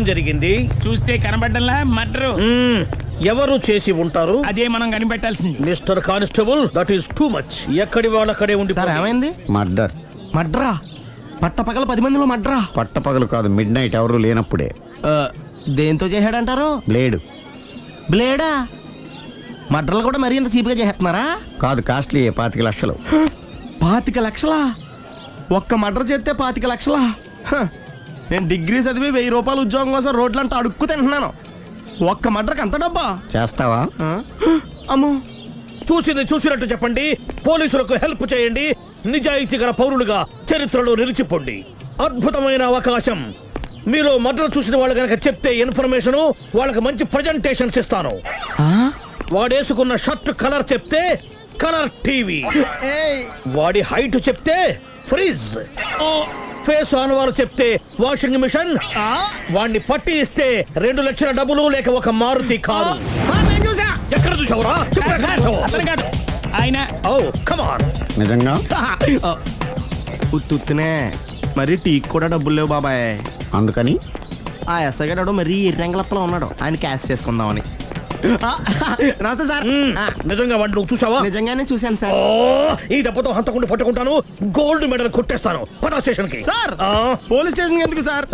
జరిగింది? చూస్తే కనబడ్డంలా మర్డరు. ఎవరు చేసి ఉంటారు? అదే మనం కనిపెట్టాల్సింది. Mister constable, that is too much. ఎక్కడి వాళ్ళక్కడే ఉండి. సార్ ఏమైంది? మర్డర్. మడ్రా? పట్టపగల 10 మందిలో మడ్రా? పట్టపగలు కాదు, మిడ్ నైట్ ఎవరు లేనప్పుడే. దేంతో చేశాడంటారు? బ్లేడ్. బ్లేడా? మడ్రలు కూడా మరీ ఇంత చీప్గా చేస్తున్నారా? కాదు, కాస్ట్లీ 25 లక్షలు. 25 లక్షలా? ఒక్క మడ్ర చేస్తే 25 లక్షలా? నేను డిగ్రీ చదివి 1000 రూపాయలు ఉద్యోగం కోసం రోడ్లంతా అడుక్కు తింటున్నాను. ఒక్క మడ్రకు అంత డబ్బా? చేస్తావా? అమ్మో. చూసినట్టు చెప్పండి. పోలీసులకు హెల్ప్ చేయండి. నిజాయితీ గల పౌరులుగా చరిత్రలో నిలిచిపోండి. అద్భుతమైన అవకాశం. మీరు మర్డర్ చూసిన వాళ్ళు కనుక చెప్తే ఇన్ఫర్మేషన్, వాళ్ళకి మంచి ప్రజెంటేషన్స్ ఇస్తాను. వాడేసుకున్న షర్ట్ కలర్ చెప్తే కలర్ టీవీ, వాడి హైట్ చెప్తే ఫ్రిజ్, ఫేస్ ఆన్ వారు చెప్తే వాషింగ్ మిషన్, వాడిని పట్టి ఇస్తే 2 లక్షల డబ్బులు లేక ఒక మారుతి కారు. ఎక్కడ చూసావురా? అతను కాదు ఆయన. Oh come on. నిజంగా? ఉత్తునే మరి టీకి కూడా డబ్బులు లేవు బాబాయ్. అందుకని ఆ ఎస్ఐ గారు మరీ ఎర్రంగలప్పలో ఉన్నాడు, ఆయన క్యాష్ చేసుకుందామని. నమస్తే సార్. నిజంగా వాడిని నువ్వు చూసావా? నిజంగానే చూశాను సార్. ఈ దెబ్బతో హంతకుండా పట్టుకుంటాను, గోల్డ్ మెడల్ కొట్టేస్తాను. పద స్టేషన్ కి. సార్, పోలీస్ స్టేషన్ ఎందుకు సార్?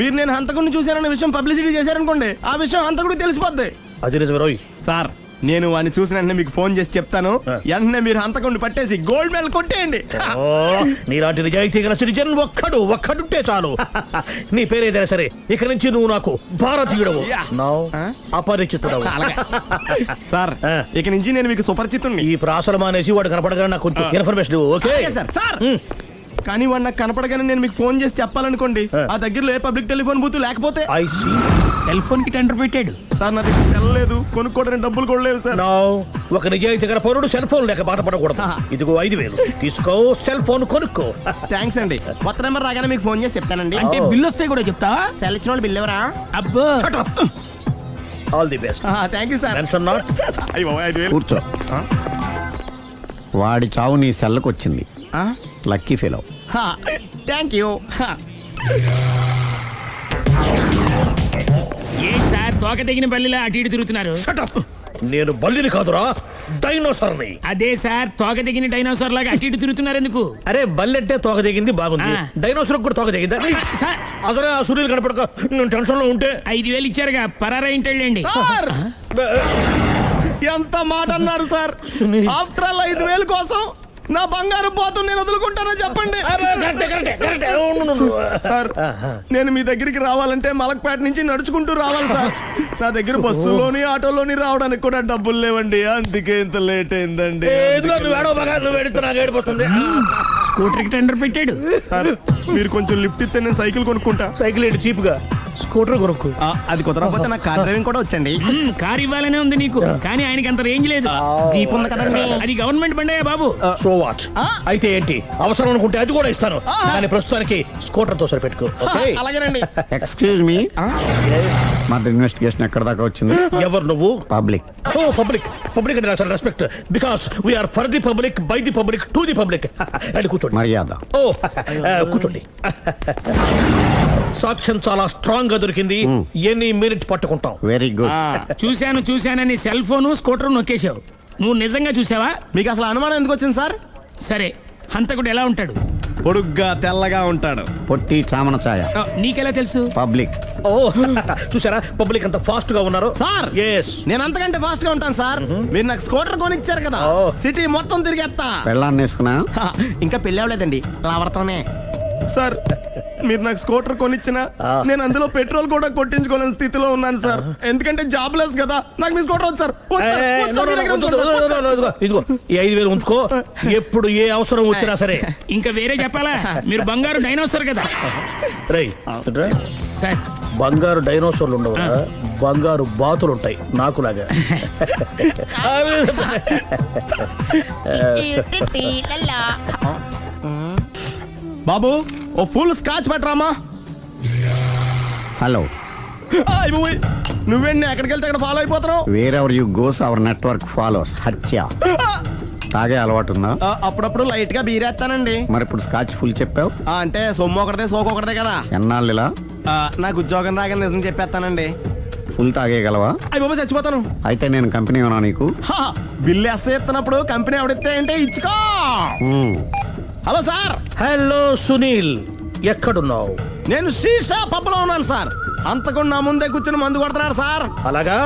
మీరు నేను హంతకుడిని చూశానన్న విషయం పబ్లిసిటీ చేశారనుకోండి, ఆ విషయం హంతకుడికి తెలిసిపోద్ది. అది నిజమే రోయ్. సార్, నేను వాడిని చూసిన వెంటనే మీకు ఫోన్ చేసి చెప్తాను. వెంటనే మీరు హంతకుడిని పట్టేసి గోల్డ్ మెడల్ కొట్టేయండి. నీలాంటి నిజాయితీ గల సిటిజన్ ఒక్కడుంటే చాలు. నీ పేరేదైనా సరే, ఇక నుంచి నువ్వు నాకు భారతీయుడవు, అపరిచితుడవు. సార్, ఇక నుంచి నేను మీకు సుపరిచితుడిని. ఈ ప్రాసలు మానేసి వాడు కనపడగానే నాకు కొంచెం ఇన్ఫర్మేషన్. Okay sir. కానీ వాడు నాకు కనపడగానే నేను మీకు ఫోన్ చేసి చెప్పాలనుకోండి, ఆ దగ్గరలో ఏ పబ్లిక్ టెలిఫోన్ బూత్ లేకపోతే. సెల్ ఫోన్ కి టెండర్ పెట్టాడు సార్. నా దగ్గర సెల్ లేదు, కొనుక్కోవడానికి డబ్బులు కూడా లేవు సార్. ఒక నిజాయితీ గల పౌరుడు సెల్ ఫోన్ లేక బాధపడకూడదు. ఇదిగో 5,000 తీసుకో, సెల్ ఫోన్ కొనుక్కో. థ్యాంక్స్ అండి. కొత్త నెంబర్ రాగానే మీకు ఫోన్ చేసి చెప్తానండి. అంటే బిల్ వస్తే కూడా చెప్తావా? సెల్ ఇచ్చిన వాళ్ళు బిల్ ఎవరా? అబ్బో. All the best. Thank you sir. Mention not. కూర్చో. వాడి చావు నీ సెల్లకు వచ్చింది. Lucky fellow. Thank you. ఏం సార్ తోక తెగిన బల్లిలా అటు ఇటు తిరుగుతున్నారు? నేను బల్లిని కాదురా, డైనోసార్ని. అదే సార్, తోక తెగిన డైనోసార్ లాగా అటు ఇటు తిరుగుతున్నారు ఎందుకు? అరే బల్లెట్టే తోక దిగింది బాగుంది, డైనోసార్ కూడా తోక దిగిందా? అదరే ఆ సూర్యులు కనపడక నేను టెన్షన్ లో ఉంటే 5,000 ఇచ్చారుగా, పరారా ఇంటండి. ఎంత మాట అన్నారు సార్? ఆఫ్టర్ ఆల్ 5,000 కోసం నా బంగారు పోతు నేను వదులుకుంటానో చెప్పండి సార్. నేను మీ దగ్గరికి రావాలంటే మలక్పేట నుంచి నడుచుకుంటూ రావాలి సార్. నా దగ్గర బస్సులోని ఆటోలోని రావడానికి కూడా డబ్బులు లేవండి, అందుకే ఇంత లేట్ అయిందండి. స్కూటర్ కి టెండర్ పెట్టాడు సార్. మీరు కొంచెం లిఫ్ట్ ఇస్తే నేను సైకిల్ కొనుక్కుంటా. సైకిల్ ఏంటి చీప్ గా, స్కూటర్ కొనుక్కు. అది కుదరకపోతే నాకు కార్ డ్రైవింగ్ కూడా వచ్చండి. కార్ ఇవ్వాలనే ఉంది నీకు, కానీ ఆయనకి అంత రేంజ్ లేదు. జీప్ ఉంది కదండి. అది గవర్నమెంట్ బండే బాబు. So what? అయితే ఏంటి, అవసరం అనుకుంటే అది కూడా ఇస్తాను, కానీ ప్రస్తుతానికి స్కూటర్ తో సరిపెట్టుకో. అలాగేనండి. ఎక్స్క్యూజ్ మీ, మర్డర్ ఇన్వెస్టిగేషన్ ఎక్కడ దాకా వచ్చింది? ఎవరు నువ్వు? పబ్లిక్. ఓ పబ్లిక్. పబ్లిక్ అంటే చాలా respect, because we are for the public, by the public, to the public. అది కూర్చోండి. మర్యాద. ఓ కూర్చోండి. సాక్ష్యం చాలా స్ట్రాంగ్ గా దొరికింది, ఎన్ని మినిట్ పట్టుకుంటాం. Very good. చూశానని సెల్ ఫోను స్కూటర్ నొక్కేశావు. నువ్వు నిజంగా చూసావా? మీకు అసలు అనుమానం ఎందుకు వచ్చింది సార్? సరే, హంతకుడు ఎలా ఉంటాడు? పొడుగ్గా తెల్లగా ఉంటాడు. పొట్టి చామన ఛాయ. నీకెలా తెలుసు? పబ్లిక్. ఓ చూసారా పబ్లిక్ అంత ఫాస్ట్ గా ఉన్నారు సార్. yes నేను అంతకంటే ఫాస్ట్ గా ఉంటాను సార్. మీరు నాకు స్కూటర్ కొనిచ్చారు కదా, సిటీ మొత్తం తిరిగేస్తా. పెళ్ళాన్ని వేసుకున్నా? ఇంకా పెళ్ళి అవ్వలేదండి, లావర్తోనే. సార్, మీరు నాకు స్కూటర్ కొనిచ్చిన నేను అందులో పెట్రోల్ కూడా కొట్టించుకోలేని స్థితిలో ఉన్నాను సార్. ఎందుకంటే జాబ్ లెస్ కదా, నాకు మీ స్కూటర్ వద్దు సార్. ఇదిగో ఈ 5,000 ఉంచుకో, ఎప్పుడు ఏ అవసరం వచ్చినా సరే. ఇంకా వేరే చెప్పాలా? మీరు బంగారు డైనోసార్ కదా. రై సార్, బంగారు డైనోసార్లు ఉండవు, బంగారు బాతులు ఉంటాయి నాకులాగా. బాబు, ఓ ఫుల్ స్కాచ్ పెట్టరామా. హలో. నువ్వేండి ఎక్కడికి వెళ్తే అక్కడ ఫాలో అయిపోతున్నావు? Wherever you goes our network follows. హత్య. తాగే అలవాటు ఉందా? అప్పుడప్పుడు లైట్ గా బీరేస్తానండి. మరి ఇప్పుడు స్కాచ్ ఫుల్ చెప్పావు అంటే సొమ్ము ఒకటిదే సోకు ఒకటిదే కదా. ఎన్నాళ్ళు ఇలా? నాకు ఉద్యోగం రాగానే నిజం చెప్పేస్తానండి. ఫుల్ తాగేయగలవా? అయ్యి బాబా చచ్చిపోతాను. అయితే నేను కంపెనీ ఉన్నా నీకు. బిల్లు ఎత్తనప్పుడు కంపెనీ ఎవడితే అంటే ఇచ్చుకో. మ్మ్. హలో సార్, హలో సునీల్, ఎక్కడున్నావు? నేను శీషా పబ్లో ఉన్నాను సార్. అంతకుండా నా ముందే కూర్చుని మందు కొడుతున్నాడు సార్. అలాగా,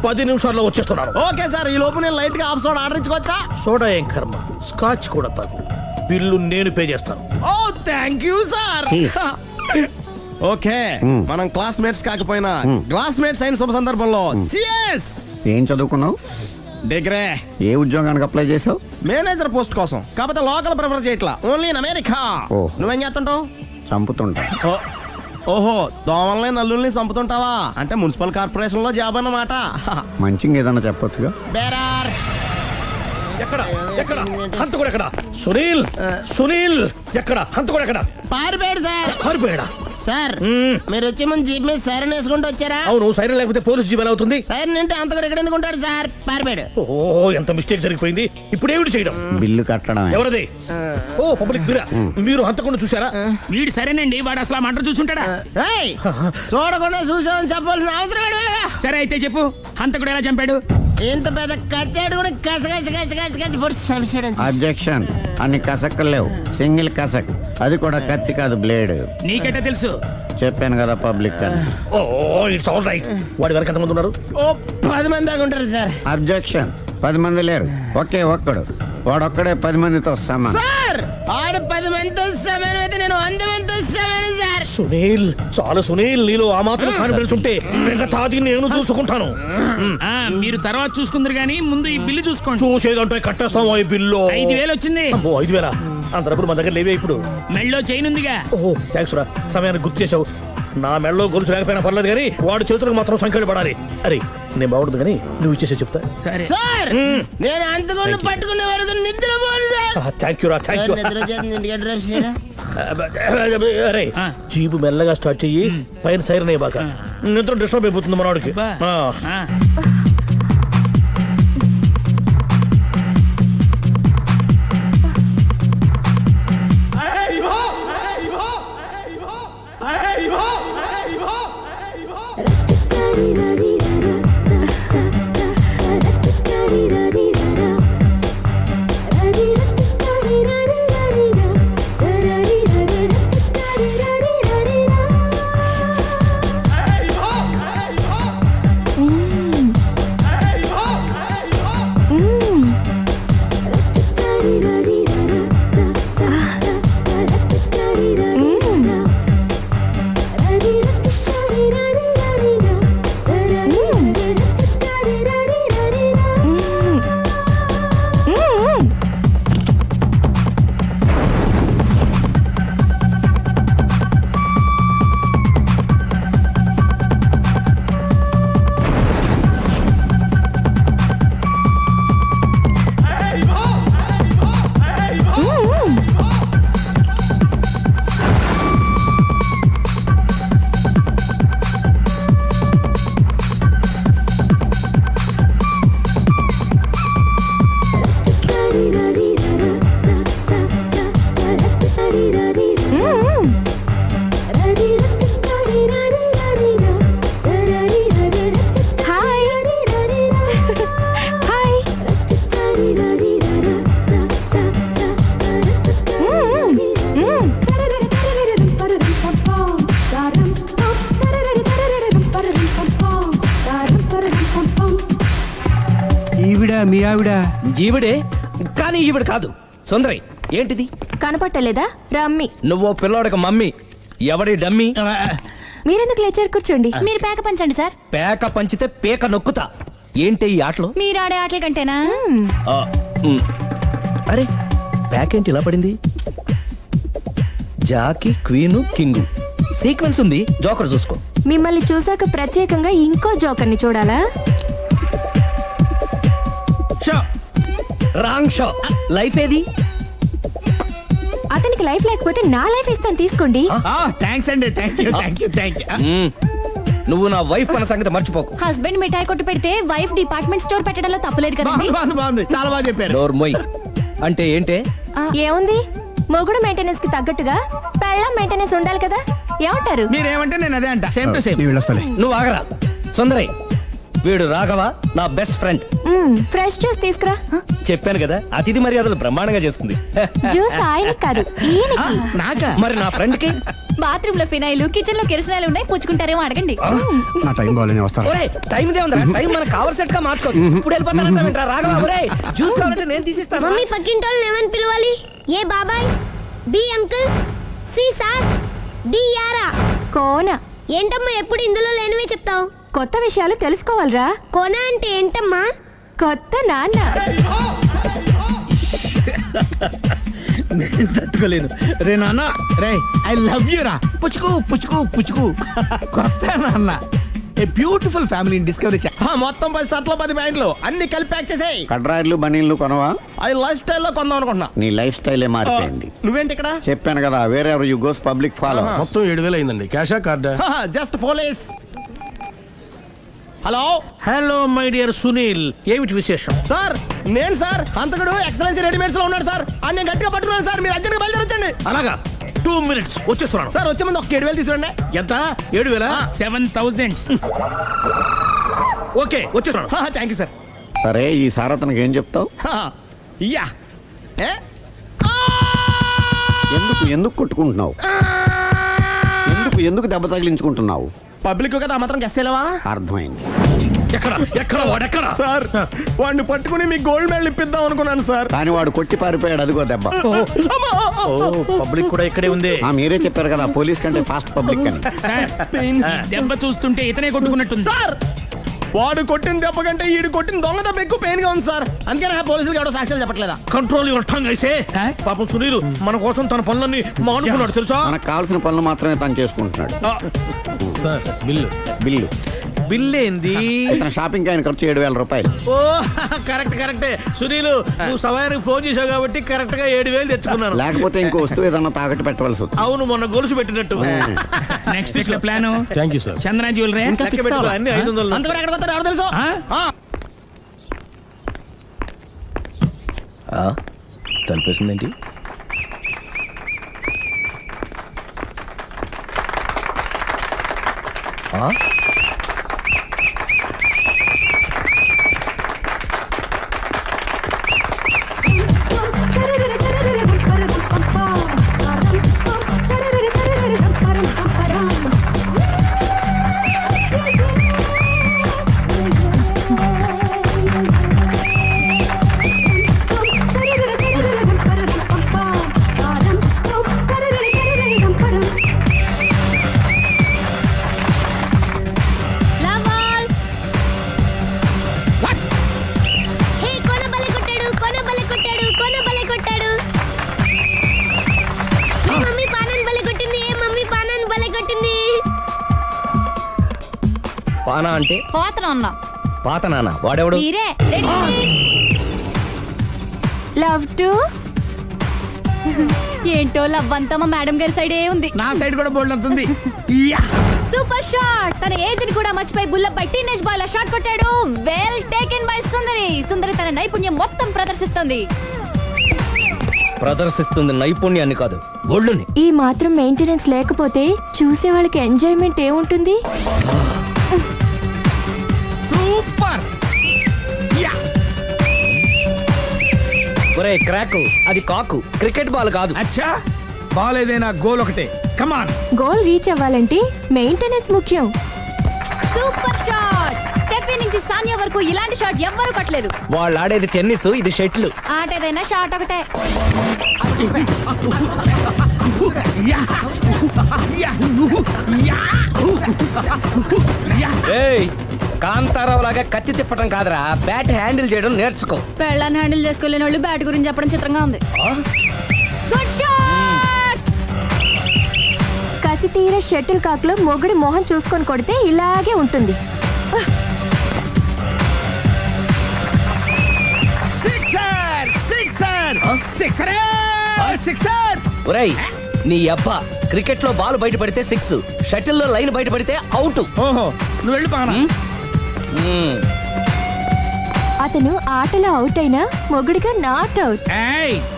10 నిమిషాల్లో వచ్చేస్తున్నాను. ఓకే సార్, ఈ లోపు నేను లైట్ గా ఆఫ్ సోడా ఆర్డర్ ఇచ్చుకోవచ్చా? సోడా ఏం కర్మ, స్కాచ్ కూడా తాగు. బిల్లు నేను పే చేస్తాను. Oh thank you sir. Cheers. Okay, మ్మ్. మనం క్లాస్మేట్స్ కాకపోయినా మ్మ్. క్లాస్మేట్స్ అయిన శుభ సందర్భంలో cheers. ఏం చదువుకున్నావు? డిగ్రీ ఏ ఉద్యోగానికి అప్లై చేసావు? మేనేజర్ పోస్ట్ కోసం, కాకపోతే లోకల్ ప్రిఫర్ చేయట్లా, ఓన్లీ ఇన్ అమెరికా. ఓ. నువ్వేం చేస్తుంటావు? చంపుతుంటా. ఓహో, దోమల్ని నల్లుల్ని చంపుతుంటావా? అంటే మున్సిపల్ కార్పొరేషన్ లో జాబ్ అన్నమాట. మంచిగా ఏదన్నా చెప్పొచ్చుగా. బేరార్. ఎక్కడ ఎక్కడ హంతకుడు ఎక్కడ? సునీల్, సునీల్ ఎక్కడ? హంతకుడు ఎక్కడ? పారిపోయాడు సార్. పారిపోయాడా? సార్, మ్మ్. మీరు వచ్చే ముందు జీప్ మీద సైరన్ వేసుకుంటూ వచ్చారా? అవును, సైరన్ లేకపోతే పోలీస్ జీవన్ అవుతుంది. సైరన్ అంటే అంత కూడా ఎక్కడ ఎందుకు ఉంటాడు సార్? పారిపోయాడు. ఓ, ఎంత మిస్టేక్ జరిగిపోయింది. ఇప్పుడు ఏమిటి చేయడం? బిల్లు కట్టడమే. ఎవరది? ఓ, పబ్లిక్ బిరా. మీరు హంతకుండా చూసారా? వీడు సరేనండి, వాడు అసలు ఆ మంట చూసుంటాడా? ఏయ్, చూడకుండా చూసామని చెప్పాల్సిన అవసరం లేదు. సరే అయితే చెప్పు, హంతకుడు ఎలా చంపాడు? ఇంత పెద్ద కచ్చాడు కూడా కచ్చ పొడి సమస్యడు. అబ్జెక్షన్. అన్ని కసక్కలు లేవు, సింగిల్ కసక్. అది కూడా కత్తి కాదు, బ్లేడ్. నీకెట్టా తెలుసు? చెప్పాను కదా పబ్లిక్ అని. ఓ, ఇట్స్ ఆల్ రైట్. వాడి వరకు ఎంతమంది ఉన్నారు? ఓ 10 మంది దాకా ఉంటారు సార్. అబ్జెక్షన్. 10 మంది లేరు, ఒకే ఒక్కడు. వాడొక్కడే 10 మందితో సమానం. సార్, ఆడు 10 మందితో సమానం అయితే నేను 100 మందితో సమానం సార్. సునీల్, చాలా సునీల్, నీలో ఆ మాత్రం కాన్ఫిడెన్స్ ఉంటే మిగతాది నేను చూసుకుంటాను. ఆ, మీరు తర్వాత చూసుకుందరు గానీ ముందు ఈ బిల్లు చూసుకోండి. చూసేదంటే కట్టేస్తాం ఈ బిల్లు. 5,000 వచ్చింది. అమ్మో, 5,000? అంత డబ్బులు మా దగ్గర లేవే ఇప్పుడు. మెళ్ళో చైన్ ఉందిగా. ఓహో, థ్యాంక్స్ రా, సమయానికి గుర్తు చేసావు. నా మెడలో గొలుసు లేకపోయినా పర్లేదు కానీ వాడి చేతులకు మాత్రం సంఖ్యలు పడాలి. అరే, నేను బాగుంటుంది కానీ నువ్వు ఇచ్చేసే చెప్తా. సరే. సార్, నేను అంతకుండా పట్టుకునే వరకు నిద్రపోను సార్. థ్యాంక్ యూ రా, థ్యాంక్ యూ. నిద్ర చేస్తుంది, ఇంటికి అడ్రస్ చేయరా? అరే, ఆ. జీపు మెల్లగా స్టార్ట్ చెయ్యి, పైన సైరన్ అయ్యి బాగా. నిద్ర డిస్టర్బ్ అయిపోతుంది మనవాడికి. బా. ఆ. ఆ. మీ ఆవిడ ఈవిడే, కానీ ఈవిడ కాదు. సుందరి, ఏంటిది? కనపట్టలేదా? రమ్మి. నువ్వు పిల్లోడికి మమ్మీ. ఎవడి డమ్మీ? మీరెందుకు లేచారు? కూర్చోండి. మీరు పేక పంచండి సార్. పేక పంచితే పేక నొక్కుతా. ఏంటి ఈ ఆటలు? మీరు ఆడే ఆటల కంటేనా? ఆ, అరే, పేక ఏంటి ఇలా పడింది? జాకి, క్వీను, కింగు సీక్వెన్స్ ఉంది. జోకర్ చూసుకో. మిమ్మల్ని చూసాక ప్రత్యేకంగా ఇంకో జోకర్ని చూడాలా? Wrong show. లైఫ్ ఏది? అతనికి లైఫ్ లేకపోతే నా లైఫ్ ఇస్తాను, తీసుకోండి. థ్యాంక్స్ అండి. Thank you. నువ్వు నా వైఫ్ అన్న సంగతి మర్చిపోకు. హస్బెండ్ మిఠాయి కొట్టు పెడితే వైఫ్ డిపార్ట్మెంట్ స్టోర్ పెట్టడంలో తప్పులేదు కదండి. బాగుంది, చాలా బాగా చెప్పారు. డోర్ మొయ్. అంటే ఏంటే? ఏముంది, మొగుడు మెయింటెనెన్స్ కి తగ్గట్టుగా పెళ్ళాం మెయింటెనెన్స్ ఉండాలి కదా. ఏమంటారు? మీరేమంటే నేను అదే అంట సేమ్ టు సేమ్. నేను వెళ్ళొస్తాలే. నువ్వు ఆగరా సుందరై, వీడు రాఘవ నా బెస్ట్ ఫ్రెండ్. ఫ్రెష్ జ్యూస్ తీసుకురా. చెప్పాను కదా, అతిథి మర్యాదలు బ్రహ్మాండంగా చేస్తుంది. జ్యూస్ ఆయనకి కాదు, ఈయనకి. నాకా? మరి నా ఫ్రెండ్ కి బాత్రూమ్ లో ఫినాయిల్, కిచెన్ లో కిరసనాయిలు ఉన్నాయి, పుచ్చుకుంటారేమో అడగండి. నా టైం బాగాలేని వస్తాను. ఒరే టైం ఇదే ఉందా? టైం మనకు కావలసినట్టు గా మార్చుకోవచ్చు. ఇప్పుడు వెళ్ళిపోతానంటా రాఘవ. ఒరే జ్యూస్ కావాలంటే నేను తీసిస్తాను. మమ్మీ పక్కింటోళ్ళని ఏమని పిలవాలి? ఏ బాబాయ్, B uncle, C sir, D యారా. కోన. ఏంటమ్మా ఎప్పుడు ఇందులో లేనివే చెప్తావు? కొత్త విషయాలు తెలుసుకోవాలరా. కోన అంటే ఏంటమ్మా? కొత్త నాన్న. తట్టుకోలేదు రే నాన్న. రే ఐ లవ్ యూ రా. పుచ్చుకు పుచ్చుకు పుచ్చుకు. కొత్త నాన్న. ఏ బ్యూటిఫుల్ ఫ్యామిలీని డిస్కవరీ మొత్తం 10 షర్ట్లు 10 ప్యాంట్లు అన్ని కలిపి ప్యాక్ చేసేయ్. కడ్రాయిలు బనీళ్లు కొనవా? అది లైఫ్ స్టైల్లో కొందాం అనుకుంటున్నా. నీ లైఫ్ స్టైలే మారిపోయింది. నువ్వేంటి ఇక్కడ? చెప్పాను కదా, వేరే ఎవరు యు గోస్ పబ్లిక్ ఫాలో. మొత్తం 7,000 అయిందండి. క్యాషా కార్డా? Just police. Hello hello my dear Sunil, ఏమిటి విశేషం? సార్, నేను సార్ హంతకుడు ఎక్సలెన్సీ రెడీమేడ్స్ లో ఉన్నాడు సార్. అని నేను గట్టిగా పట్టుకున్నాను సార్. మీరు అర్జెంట్గా బయలుదేరొచ్చండి. అలాగా, 2 minutes వచ్చేస్తున్నాను. సార్ వచ్చే ముందు ఒక 7,000 తీసుకురండి. ఎంత? 7,000? 7,000. ఓకే వచ్చేస్తున్నాను. Thank you sir. సరే, ఈ సార్ అతనికి ఏం చెప్తావు? ఇయ్యా ఏ? ఎందుకు ఎందుకు కొట్టుకుంటున్నావు? ఎందుకు దెబ్బ తగిలించుకుంటున్నావు? పబ్లిక్ కదా మాత్రం గెస్సేలేవా? అర్థమైంది. ఎక్కడ వాడెక్కడ? సార్, వాడిని పట్టుకుని మీ గోల్డ్ మెడల్ ఇప్పిద్దాం అనుకున్నాను సార్. కానీ వాడు కొట్టి పారిపోయాడు, అదిగో దెబ్బ. పబ్లిక్ కూడా ఇక్కడే ఉంది. మీరే చెప్పారు కదా, పోలీస్ కంటే ఫాస్ట్ పబ్లిక్ అని. సార్ దెబ్బ చూస్తుంటే ఇతనే కొట్టుకున్నట్టుంది. సార్, వాడు కొట్టిన దెబ్బ కంటే ఈడు కొట్టిన దొంగ దెబ్బ ఎక్కువ పెయిన్ గా ఉంది సార్. అందుకని పోలీసులు ఎవడో సాక్ష్యాలు చెప్పట్లేదా? కంట్రోల్ యువర్ టంగ్ అయితే. సార్? పాపం సునీల్ మన కోసం తన పనులన్నీ మానుకున్నాడు తెలుసా? మనకు కావాల్సిన పనులు మాత్రమే తను చేసుకుంటున్నాడు. Sir bill. బిల్లు బిల్ ఏంది? ఇతను షాపింగ్ ఆయన ఖర్చు 7,000 రూపాయలు. ఓ కరెక్టే సునీల్, నువ్వు సమయానికి ఫోన్ చేసావు కాబట్టి కరెక్ట్ గా 7,000 తెచ్చుకున్నాను. లేకపోతే ఇంకో వస్తువు ఏదన్నా తాకట్టు పెట్టవలసి వస్తుంది. అవును, మొన్న గొలుసు పెట్టినట్టు. నెక్స్ట్ వీక్ లో plan thank you sir. Chandra jewellery. లెక్క పెట్టుకో, అన్ని 500. అంతవరకు ఎక్కడ పోతారు ఎవరు తెలుసు? తలిపేసిందేంటి? హే, కోన బలే కొట్టాడు, కోన బలే కొట్టాడు, కోన బలే కొట్టాడు. ఏ మమ్మీ పానాన్ని బలే కొట్టింది, ఏ మమ్మీ పానాన్ని బలే కొట్టింది. పానా అంటే పోతనా పాత నాన్న. వాడెవడు? మీరే. లవ్ టు ఏంటో లవ్ అంతా మా మేడం గారి సైడే ఉంది. నా సైడ్ కూడా బోల్డ్ అంతుంది. Super shot. తన ఏజ్ ని కూడా మర్చిపోయి బుల్లపై టీనేజ్ బాయ్ లా షాట్ కొట్టాడు. వెల్ టేకెన్ బై సుందరి తన నైపుణ్యం మొత్తం ప్రదర్శిస్తుంది. ప్రదర్శిస్తుంది నైపుణ్యాన్ని కాదు, ఒళ్ళుని. ఈ మాత్రం మెయింటెనెన్స్ లేకపోతే చూసే వాళ్ళకి ఎంజాయ్మెంట్ ఏముంటుంది? సూపర్. ఒరే క్రాకు, అది కాకు, క్రికెట్ బాల్ కాదు. అచ్చా, బాల్ ఏదైనా గోల్ ఒకటే. కమాన్. గోల్ రీచ్ అవ్వాలంటే మెయింటెనెన్స్ ముఖ్యం. Super shot. స్టెఫీ నుంచి సానియా వరకు ఇలాంటి షాట్ ఎవ్వరూ కొట్టలేదు. వాళ్ళు ఆడేది టెన్నిస్, ఇది షటిల్. ఆట ఏదైనా షాట్ ఒకటే. ఏయ్, కాంతారావు లాగా కత్తి తిప్పడం కాదురా, బ్యాట్ హ్యాండిల్ చేయడం నేర్చుకో. పెళ్ళాన్ని హ్యాండిల్ చేసుకోలేని వాళ్ళు బ్యాట్ గురించి చెప్పడం చిత్రంగా ఉంది. Good shot. కసి తీర షటిల్ కాక్ లో మొగుడి మొహం చూసుకొని కొడితే ఇలాగే ఉంటుంది. ఒరేయ్ నీ అబ్బా, క్రికెట్ లో బాల్ బయట పడితే 6, షటిల్ లో లైన్ బయట పడితే అవుట్. ఓహో, నువ్వు వెళ్ళి పానా. అతను ఆటలో అవుట్ అయినా మొగుడిగా నాట్ అవుట్.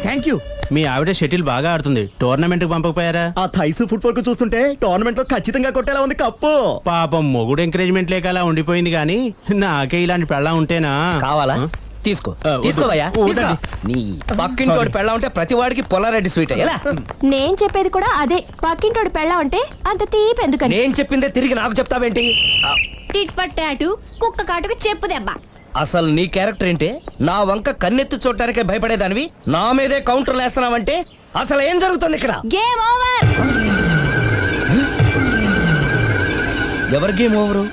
Thank you. మీ ఆవిడ షటిల్ బాగా ఆడుతుంది టోర్నమెంట్ కి పంపకపోయారా? ఆ థైస్ ఫుట్బాల్ కు చూస్తుంటే టోర్నమెంట్ లో ఖచ్చితంగా కొట్టేలా ఉంది కప్పు. పాపం మొగుడు ఎంకరేజ్మెంట్ లేక అలా ఉండిపోయింది కానీ నాకే ఇలాంటి పెళ్ళా ఉంటేనా? కావాలా తీసుకో వద్దు. తీసుకోవయ్యా వద్దండి. నీ పక్కింటోడి పెళ్ళ ఉంటే ప్రతి వాడికి పొలారెడ్డి స్వీట్ ఎలా నేను చెప్పేది కూడా అదే, పక్కింటోడు పెళ్ళా ఉంటే అంత తీపి ఎందుకని. నేను చెప్పిందే తిరిగి నాకు చెప్తావేంటి? టిట్ పట్ టాటు, కుక్క కాటుకు చెప్పు దెబ్బ. అసలు నీ క్యారెక్టర్ ఏంటి? నా వంక కన్నెత్తి చూడటానికే భయపడేదానివి నా మీదే కౌంటర్లు వేస్తున్నావంటే అసలు ఏం జరుగుతుంది ఇక్కడ? Game over. ఎవరి game over?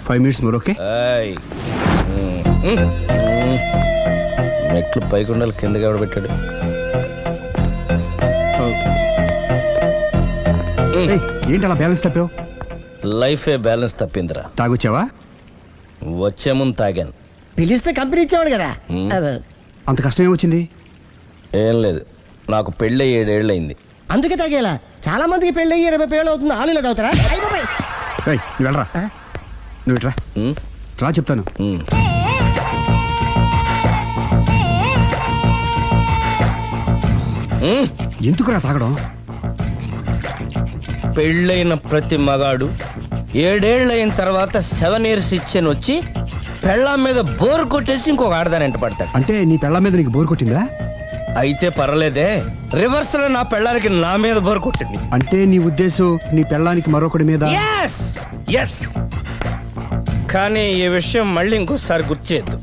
5 minutes more, okay? ఏయ్. మెట్లు పైకుండాలి కిందకి ఎవడ పెట్టాడు? ఏయ్, ఏంటి అలా బ్యాలెన్స్ తప్పావు? లైఫే బ్యాలెన్స్ తప్పిందిరా. తాగొచ్చావా? వచ్చే ముందు తాగాను. పిలిస్తే కంపెనీ ఇచ్చేవాడు కదా. అంత కష్టం ఏమొచ్చింది? ఏం లేదు, నాకు పెళ్ళి 7 ఏళ్ళు అయింది. అందుకే తాగేలా. చాలా మందికి పెళ్లి 20 ఏళ్ళు అవుతుంది, ఆలు ఇలా తాగుతారా? ఏయ్, నువ్వు వెళ్ళరా. నువ్వు ఇట్రా రా చెప్తాను. ఎందుకురా తాగడం? పెళ్ళైన ప్రతి మగాడు 7 ఏళ్ళు అయిన తర్వాత 7 years ఇచ్చాను వచ్చి పెళ్ళాం మీద బోర్ కొట్టేసి ఇంకొక ఆడదాని పడతాడు. అంటే నీ పెళ్ళ మీద నీకు బోర్ కొట్టిందా? అయితే పర్లేదే, రివర్స్ లో నా పెళ్ళానికి నా మీద బోర్ కొట్టింది. అంటే నీ ఉద్దేశం నీ పెళ్ళానికి మరొకటి మీద? Yes yes. కానీ ఈ విషయం మళ్ళీ ఇంకోసారి గుర్తు చేయొద్దు.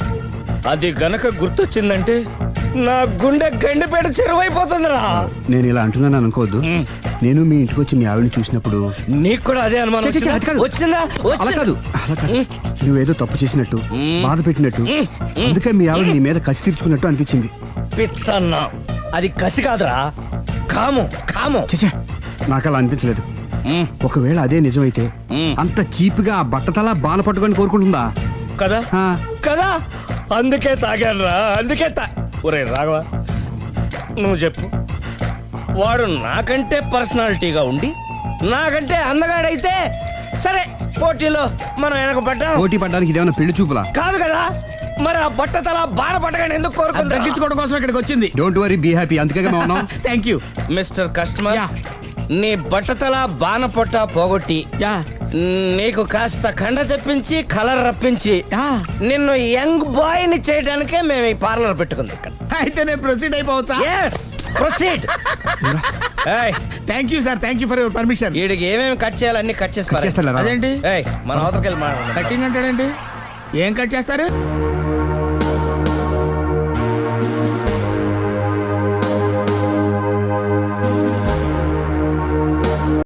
అది గనక గుర్తొచ్చిందంటే నా గుండె గండిపేట చెరువైపోతుందిరా. నేను ఇలా అంటున్నాను అనుకోవద్దు. నేను మీ ఇంటికి వచ్చి మీ ఆవిడని చూసినప్పుడు నీకు కూడా అదే అనుమానం ఛీ, ఛీ, అది కాదు. వచ్చిందా? అలా కాదు, అలా కాదు. నువ్వేదో తప్పు చేసినట్టు, బాధ పెట్టినట్టు, అందుకే మీ ఆవిడ నీ మీద కసి తీర్చుకున్నట్టు అనిపించింది. పిచ్చన్నా, అది కసి కాదురా, కాము కాము. చచ్చా, నాకు అలా అనిపించలేదు. ఒకవేళ అదే నిజమైతే అంత చీప్ గా ఆ బట్టతలా బాన పట్టుకొని కోరుకుంటుందా? కదా ఆ. కదా, అందుకే తాగాను రా, అందుకే ఒరే రాఘవ, నువ్వు చెప్పు, వాడు నాకంటే పర్సనాలిటీగా ఉండి నాకంటే అందగాడైతే సరే, పోటీలో మనం వెనక పడ్డాం. పోటీ పడ్డానికి ఇదేమన్నా పెళ్లి చూపులా? కాదు కదా, మరి ఆ బట్టతల బాధ పట్టగానే ఎందుకు కోరుకుంటా? తగ్గించుకోవడం కోసం ఇక్కడికి వచ్చింది. Don't worry, be happy. అందుకే మేము ఉన్నాం. Thank you. మిస్టర్ కస్టమర్, నీ బట్టతల బాన పొట్ట పోగొట్టి నీకు కాస్త కండ తెప్పించి కలర్ రప్పించి నిన్ను యంగ్ బాయ్ ని చేయడానికే మేము ఈ పార్లర్ పెట్టుకుంది ఇక్కడ. అయితే నేను ప్రొసీడ్ అయిపోవచ్చా? Yes, proceed. Thank you sir, thank you for your permission. వీడికి ఏమేమి కట్ చేయాలి అన్ని కట్ చేసి చేస్తారా? అదేంటి మన అవతలకి వెళ్ళి మాట్లాడదాం. కటింగ్ అంటాడండి? ఏం కట్ చేస్తారు?